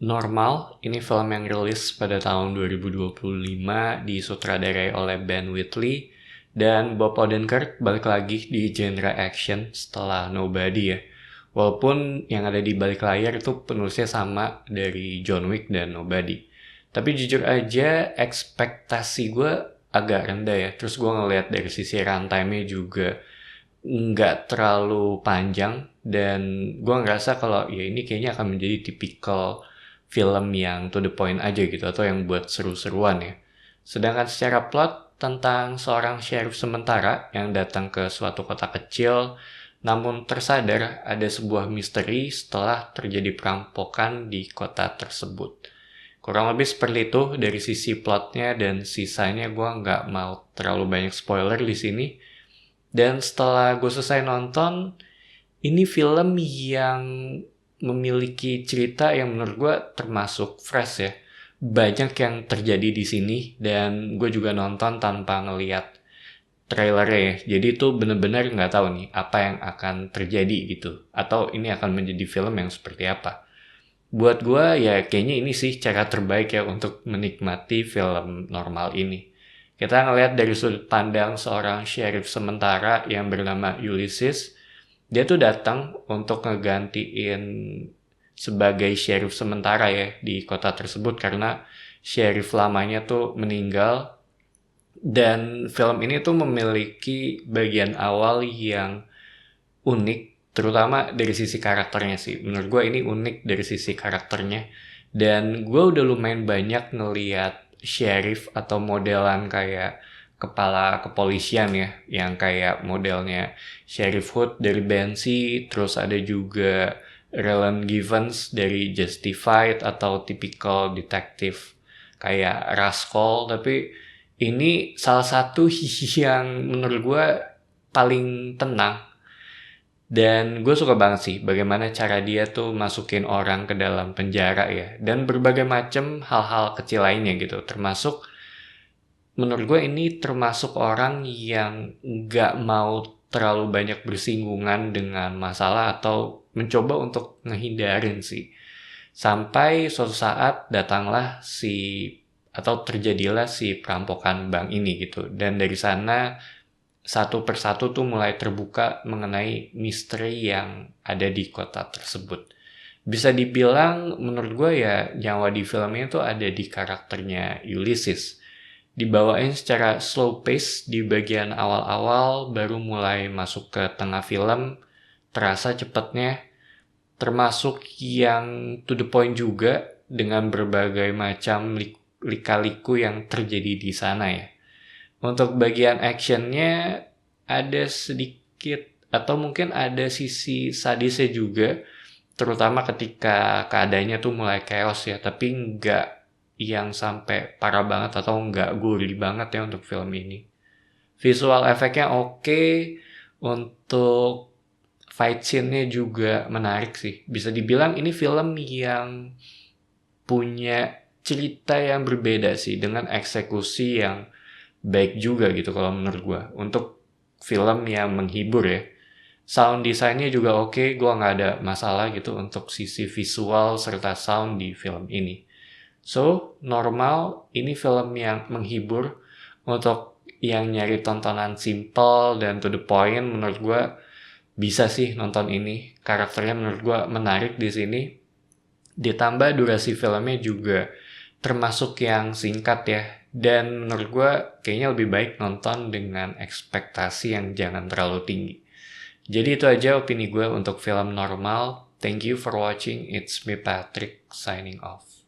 Normal, ini film yang rilis pada tahun 2025 disutradarai oleh Ben Wheatley dan Bob Odenkirk balik lagi di genre action setelah Nobody ya. Walaupun yang ada di balik layar itu penulisnya sama dari John Wick dan Nobody. Tapi jujur aja ekspektasi gue agak rendah ya. Terus gue ngeliat dari sisi runtime-nya juga nggak terlalu panjang dan gue ngerasa kalau ya ini kayaknya akan menjadi tipikal film yang to the point aja gitu atau yang buat seru-seruan ya. Sedangkan secara plot tentang seorang sheriff sementara yang datang ke suatu kota kecil namun tersadar ada sebuah misteri setelah terjadi perampokan di kota tersebut. Kurang lebih seperti itu dari sisi plotnya dan sisanya gue nggak mau terlalu banyak spoiler di sini. Dan setelah gue selesai nonton, ini film yang memiliki cerita yang menurut gue termasuk fresh ya. Banyak yang terjadi di sini dan gue juga nonton tanpa ngeliat trailernya ya. Jadi itu bener-bener nggak tahu nih apa yang akan terjadi gitu. Atau ini akan menjadi film yang seperti apa. Buat gue ya kayaknya ini sih cara terbaik ya untuk menikmati film normal ini. Kita ngelihat dari sudut pandang seorang sheriff sementara yang bernama Ulysses. Dia tuh datang untuk ngegantiin sebagai sheriff sementara ya di kota tersebut karena sheriff lamanya tuh meninggal. Dan film ini tuh memiliki bagian awal yang unik, terutama dari sisi karakternya sih. Menurut gue ini unik dari sisi karakternya. Dan gue udah lumayan banyak ngeliat sheriff atau modelan kayak kepala kepolisian ya, yang kayak modelnya Sheriff Hood dari Banshee, terus ada juga Raylan Givens dari Justified atau typical detektif kayak Rascal, tapi ini salah satu yang menurut gue paling tenang. Dan gue suka banget sih bagaimana cara dia tuh masukin orang ke dalam penjara ya. Dan berbagai macam hal-hal kecil lainnya gitu. Termasuk, menurut gue ini termasuk orang yang gak mau terlalu banyak bersinggungan dengan masalah atau mencoba untuk ngehindarin sih. Sampai suatu saat datanglah atau terjadilah si perampokan bank ini gitu. Dan dari sana satu persatu tuh mulai terbuka mengenai misteri yang ada di kota tersebut. Bisa dibilang menurut gue ya nyawa di filmnya tuh ada di karakternya Ulysses. Dibawain secara slow pace di bagian awal-awal baru mulai masuk ke tengah film. Terasa cepatnya termasuk yang to the point juga dengan berbagai macam lika-liku yang terjadi di sana ya. Untuk bagian actionnya ada sedikit atau mungkin ada sisi sadisnya juga, terutama ketika keadaannya tuh mulai chaos ya, tapi nggak yang sampai parah banget atau nggak gurih banget ya untuk film ini. Visual efeknya oke, untuk fight scene-nya juga menarik sih. Bisa dibilang ini film yang punya cerita yang berbeda sih dengan eksekusi yang baik juga gitu kalau menurut gue untuk film yang menghibur ya. Sound desainnya juga oke, gue nggak ada masalah gitu untuk sisi visual serta sound di film ini. So, normal, ini film yang menghibur untuk yang nyari tontonan simple dan to the point. Menurut gue bisa sih nonton ini. Karakternya menurut gue menarik di sini. Ditambah durasi filmnya juga termasuk yang singkat ya. Dan menurut gue kayaknya lebih baik nonton dengan ekspektasi yang jangan terlalu tinggi. Jadi itu aja opini gue untuk film normal. Thank you for watching. It's me Patrick signing off.